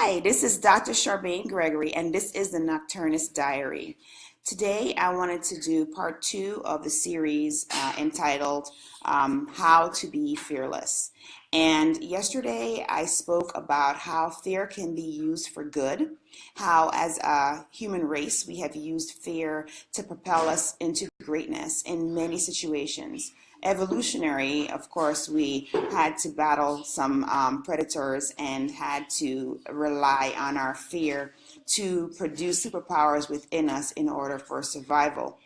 Hi, this is Dr. Charmaine Gregory, and this is the Nocturnist Diary. Today, I wanted to do part 2 of the series entitled How to Be Fearless. And yesterday, I spoke about how fear can be used for good, how as a human race, we have used fear to propel us into greatness in many situations. Evolutionary, of course, we had to battle some predators and had to rely on our fear to produce superpowers within us in order for survival.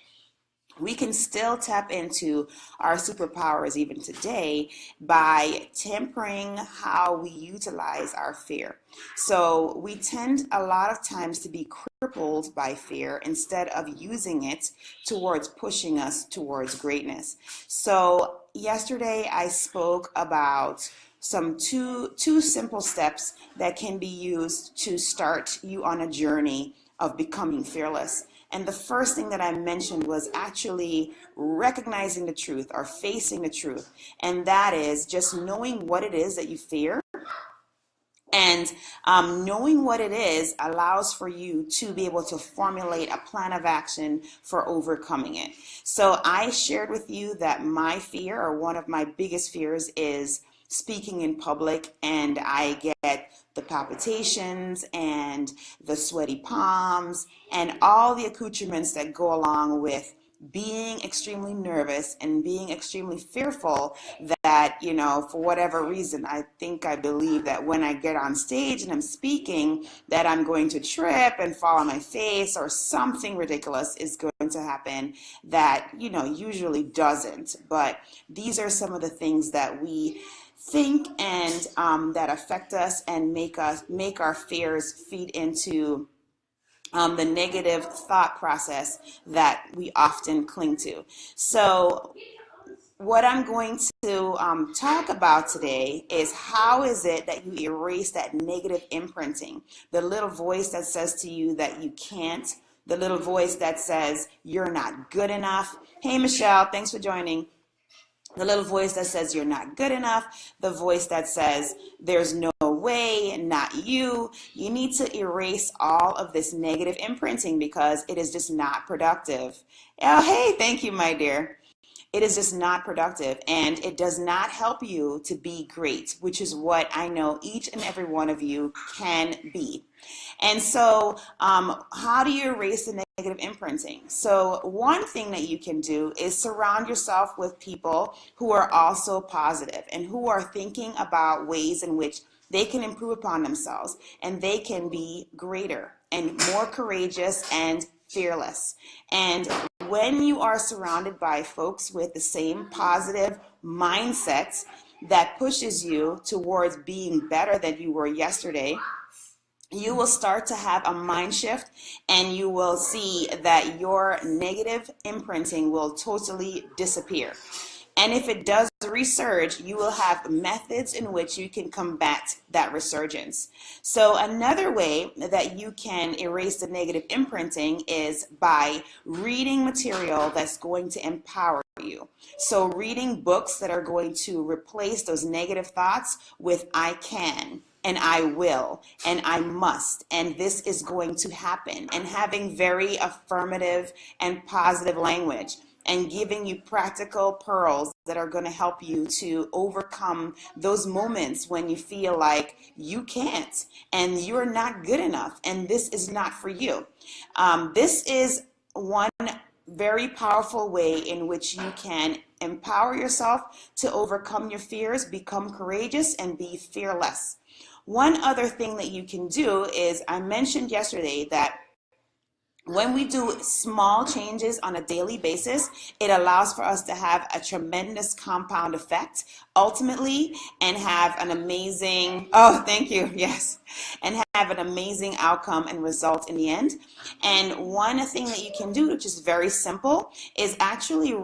We can still tap into our superpowers even today by tempering how we utilize our fear. So we tend a lot of times to be crippled by fear instead of using it towards pushing us towards greatness. So yesterday I spoke about some two simple steps that can be used to start you on a journey of becoming fearless. And the first thing that I mentioned was actually recognizing the truth or facing the truth. And that is just knowing what it is that you fear. And knowing what it is allows for you to be able to formulate a plan of action for overcoming it. So I shared with you that my fear, or one of my biggest fears, is speaking in public, and I get the palpitations and the sweaty palms and all the accoutrements that go along with being extremely nervous and being extremely fearful that, for whatever reason, I believe that when I get on stage and I'm speaking, that I'm going to trip and fall on my face, or something ridiculous is going to happen that, usually doesn't. But these are some of the things that we think and that affect us and make our fears feed into the negative thought process that we often cling to. So what I'm going to talk about today is how is it that you erase that negative imprinting, the little voice that says to you that you can't, the little voice that says you're not good enough. Hey, Michelle, thanks for joining. The little voice that says you're not good enough, the voice that says there's no way, not you. You need to erase all of this negative imprinting because it is just not productive. Oh, hey, thank you, my dear. It is just not productive, and it does not help you to be great, which is what I know each and every one of you can be. And so how do you erase the negative imprinting? So one thing that you can do is surround yourself with people who are also positive and who are thinking about ways in which they can improve upon themselves and they can be greater and more courageous and fearless. And when you are surrounded by folks with the same positive mindset that pushes you towards being better than you were yesterday, you will start to have a mind shift, and you will see that your negative imprinting will totally disappear. And if it does resurge, you will have methods in which you can combat that resurgence. So another way that you can erase the negative imprinting is by reading material that's going to empower you. So reading books that are going to replace those negative thoughts with I can, and I will, and I must, and this is going to happen, and having very affirmative and positive language, and giving you practical pearls that are going to help you to overcome those moments when you feel like you can't and you're not good enough and this is not for you. This is one very powerful way in which you can empower yourself to overcome your fears, become courageous, and be fearless. One other thing that you can do is, I mentioned yesterday that when we do small changes on a daily basis, it allows for us to have a tremendous compound effect ultimately and have an amazing, oh, thank you, yes, and have an amazing outcome and result in the end. And one thing that you can do, which is very simple, is actually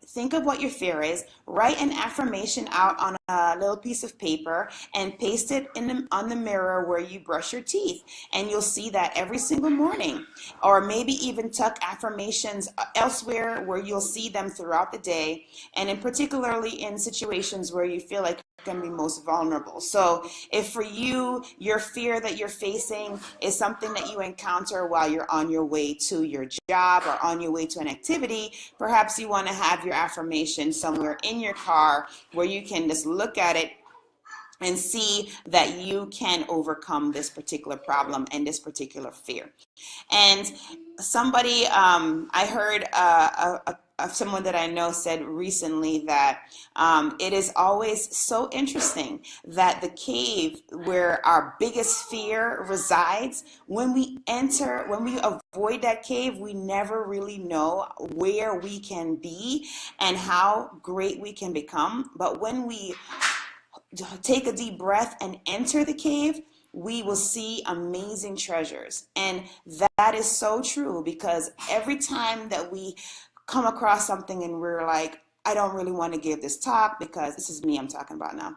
think of what your fear is, write an affirmation out on a little piece of paper and paste it on the mirror where you brush your teeth, and you'll see that every single morning. Or maybe even tuck affirmations elsewhere where you'll see them throughout the day, and in particularly in situations where you feel like going to be most vulnerable. So if for you, your fear that you're facing is something that you encounter while you're on your way to your job or on your way to an activity, perhaps you want to have your affirmation somewhere in your car where you can just look at it and see that you can overcome this particular problem and this particular fear. And somebody, I heard someone that I know said recently that it is always so interesting that the cave where our biggest fear resides, when we avoid that cave, we never really know where we can be and how great we can become. But when we take a deep breath and enter the cave, we will see amazing treasures. And that is so true, because every time that we come across something and we're like, I don't really want to give this talk, because this is me I'm talking about now.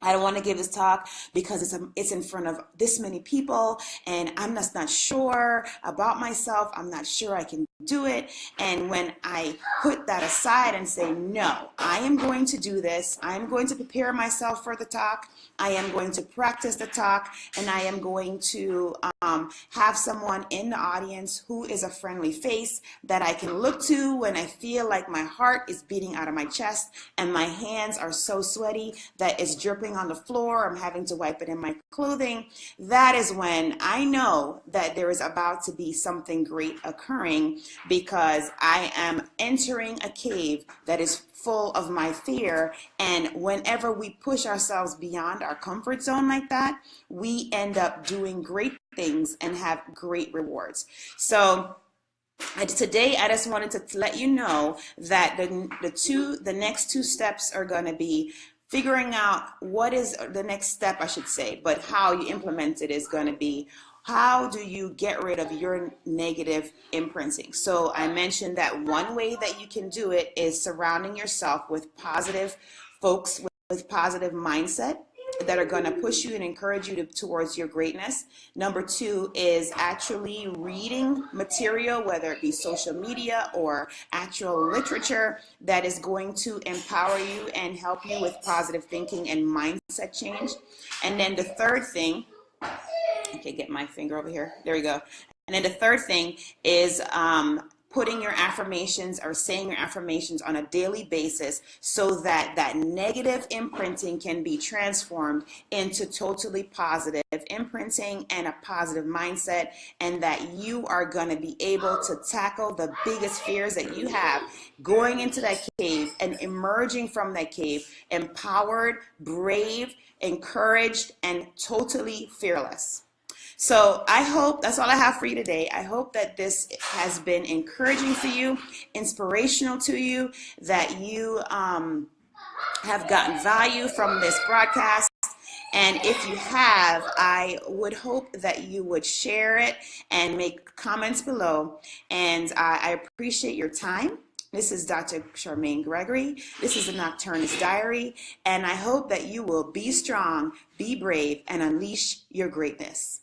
I don't want to give this talk because it's in front of this many people and I'm just not sure about myself. I'm not sure I can do it. And when I put that aside and say, no, I am going to do this. I'm going to prepare myself for the talk. I am going to practice the talk, and I am going to have someone in the audience who is a friendly face that I can look to when I feel like my heart is beating out of my chest and my hands are so sweaty that it's dripping on the floor. I'm having to wipe it in my clothing. That is when I know that there is about to be something great occurring, because I am entering a cave that is full of my fear. And whenever we push ourselves beyond our comfort zone like that, we end up doing great things and have great rewards. So today, I just wanted to let you know that the next two steps are going to be figuring out what is the next step, I should say, but how you implement it is going to be, how do you get rid of your negative imprinting? So I mentioned that one way that you can do it is surrounding yourself with positive folks with positive mindset that are going to push you and encourage you towards your greatness. Number two is actually reading material, whether it be social media or actual literature, that is going to empower you and help you with positive thinking and mindset change. And then the third thing, okay, get my finger over here. There we go. And then the third thing is putting your affirmations or saying your affirmations on a daily basis, so that that negative imprinting can be transformed into totally positive imprinting and a positive mindset, and that you are going to be able to tackle the biggest fears that you have, going into that cave and emerging from that cave empowered, brave, encouraged, and totally fearless. So I hope that's all I have for you today. I hope that this has been encouraging for you, inspirational to you, that you have gotten value from this broadcast. And if you have, I would hope that you would share it and make comments below. And I appreciate your time. This is Dr. Charmaine Gregory. This is the Nocturnist Diary. And I hope that you will be strong, be brave, and unleash your greatness.